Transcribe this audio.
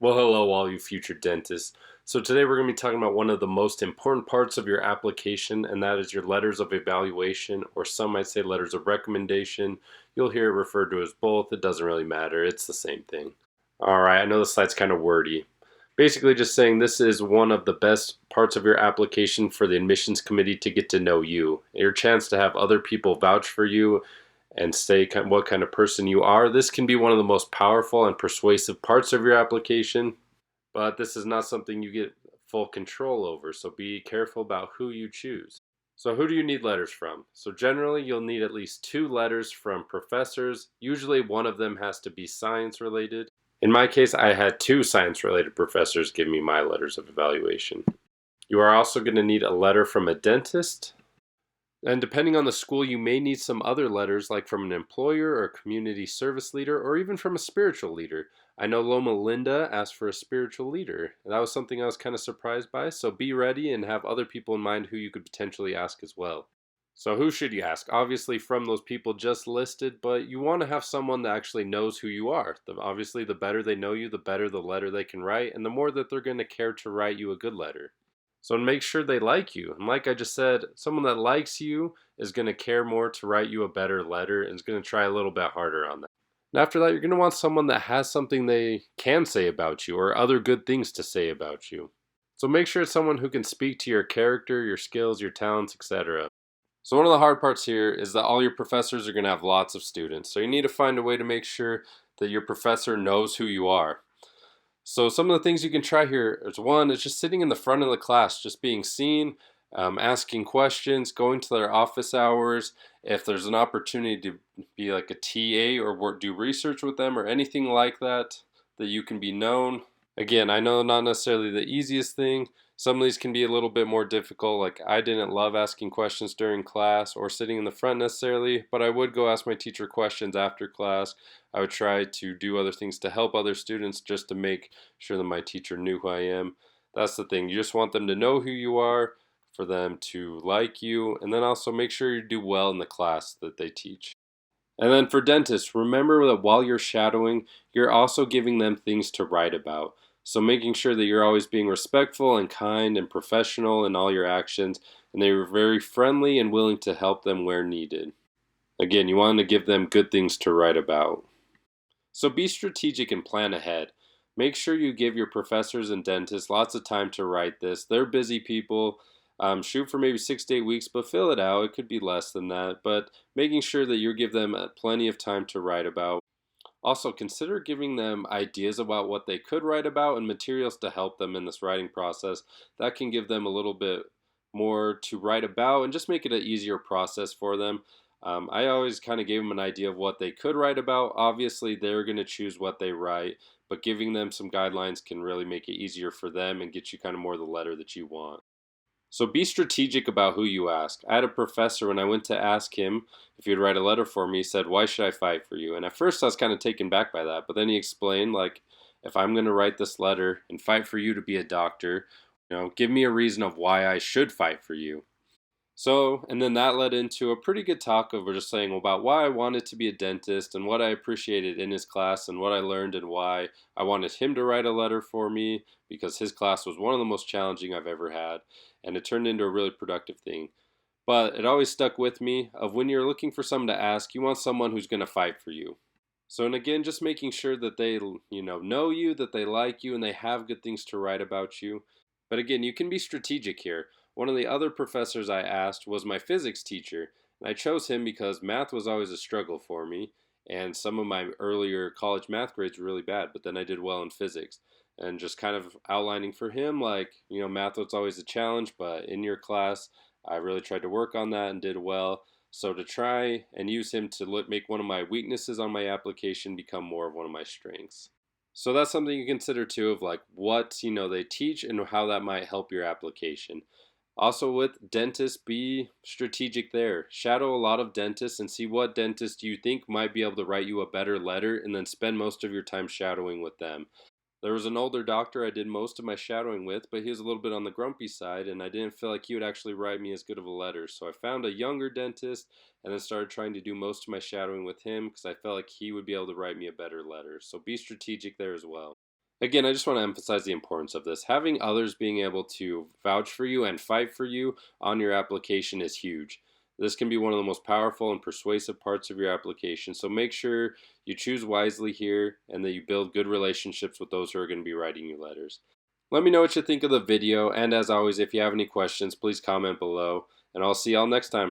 Well, hello, all you future dentists. So, today we're going to be talking about one of the most important parts of your application, and that is your letters of evaluation, or some might say letters of recommendation. You'll hear it referred to as both. It doesn't really matter, it's the same thing. All right, I know the slide's kind of wordy. Basically, just saying this is one of the best parts of your application for the admissions committee to get to know you. Your chance to have other people vouch for you and say what kind of person you are. This can be one of the most powerful and persuasive parts of your application, but this is not something you get full control over, so be careful about who you choose. So, who do you need letters from? So, generally, you'll need at least two letters from professors. Usually, one of them has to be science related. In my case, I had two science related professors give me my letters of evaluation. You are also going to need a letter from a dentist. And depending on the school, you may need some other letters, like from an employer or community service leader, or even from a spiritual leader. I know Loma Linda asked for a spiritual leader. That was something I was kind of surprised by, so be ready and have other people in mind who you could potentially ask as well. So, who should you ask? Obviously, from those people just listed, but you want to have someone that actually knows who you are. Obviously, the better they know you, the better the letter they can write, and the more that they're going to care to write you a good letter. So make sure they like you. And like I just said, someone that likes you is going to care more to write you a better letter and is going to try a little bit harder on that. And after that, you're going to want someone that has something they can say about you or other good things to say about you. So make sure it's someone who can speak to your character, your skills, your talents, etc. So one of the hard parts here is that all your professors are going to have lots of students. So you need to find a way to make sure that your professor knows who you are. So some of the things you can try here is one is just sitting in the front of the class, just being seen, asking questions, going to their office hours. If there's an opportunity to be like a TA or do research with them or anything like that, that you can be known. Again, I know not necessarily the easiest thing. Some of these can be a little bit more difficult. Like I didn't love asking questions during class or sitting in the front necessarily, but I would go ask my teacher questions after class. I would try to do other things to help other students just to make sure that my teacher knew who I am. That's the thing. You just want them to know who you are, for them to like you, and then also make sure you do well in the class that they teach. And then for dentists, remember that while you're shadowing, you're also giving them things to write about. So making sure that you're always being respectful and kind and professional in all your actions, and they're very friendly and willing to help them where needed. Again, you want to give them good things to write about. So be strategic and plan ahead. Make sure you give your professors and dentists lots of time to write this. They're busy people. Shoot for maybe 6 to 8 weeks, but fill it out. It could be less than that, but making sure that you give them plenty of time to write about. Also, consider giving them ideas about what they could write about and materials to help them in this writing process. That can give them a little bit more to write about and just make it an easier process for them. I always kind of gave them an idea of what they could write about. Obviously, they're going to choose what they write, but giving them some guidelines can really make it easier for them and get you kind of more the letter that you want. So be strategic about who you ask. I had a professor when I went to ask him if he'd write a letter for me, he said, "Why should I fight for you?" And at first I was kind of taken back by that, but then he explained, like, if I'm going to write this letter and fight for you to be a doctor, give me a reason of why I should fight for you. So, and then that led into a pretty good talk of just saying about why I wanted to be a dentist and what I appreciated in his class and what I learned and why I wanted him to write a letter for me because his class was one of the most challenging I've ever had, and it turned into a really productive thing. But it always stuck with me of when you're looking for someone to ask, you want someone who's going to fight for you. So, and again, just making sure that they, know you, that they like you, and they have good things to write about you. But again, you can be strategic here. One of the other professors I asked was my physics teacher, and I chose him because math was always a struggle for me, and some of my earlier college math grades were really bad, but then I did well in physics. And just kind of outlining for him, like, math was always a challenge, but in your class, I really tried to work on that and did well. So to try and use him to make one of my weaknesses on my application become more of one of my strengths. So that's something you consider too of like what, they teach and how that might help your application. Also with dentists, be strategic there. Shadow a lot of dentists and see what dentist you think might be able to write you a better letter and then spend most of your time shadowing with them. There was an older doctor I did most of my shadowing with, but he was a little bit on the grumpy side, and I didn't feel like he would actually write me as good of a letter. So I found a younger dentist and then started trying to do most of my shadowing with him because I felt like he would be able to write me a better letter. So be strategic there as well. Again, I just want to emphasize the importance of this. Having others being able to vouch for you and fight for you on your application is huge. This can be one of the most powerful and persuasive parts of your application. So make sure you choose wisely here and that you build good relationships with those who are going to be writing you letters. Let me know what you think of the video. And as always, if you have any questions, please comment below. And I'll see y'all next time.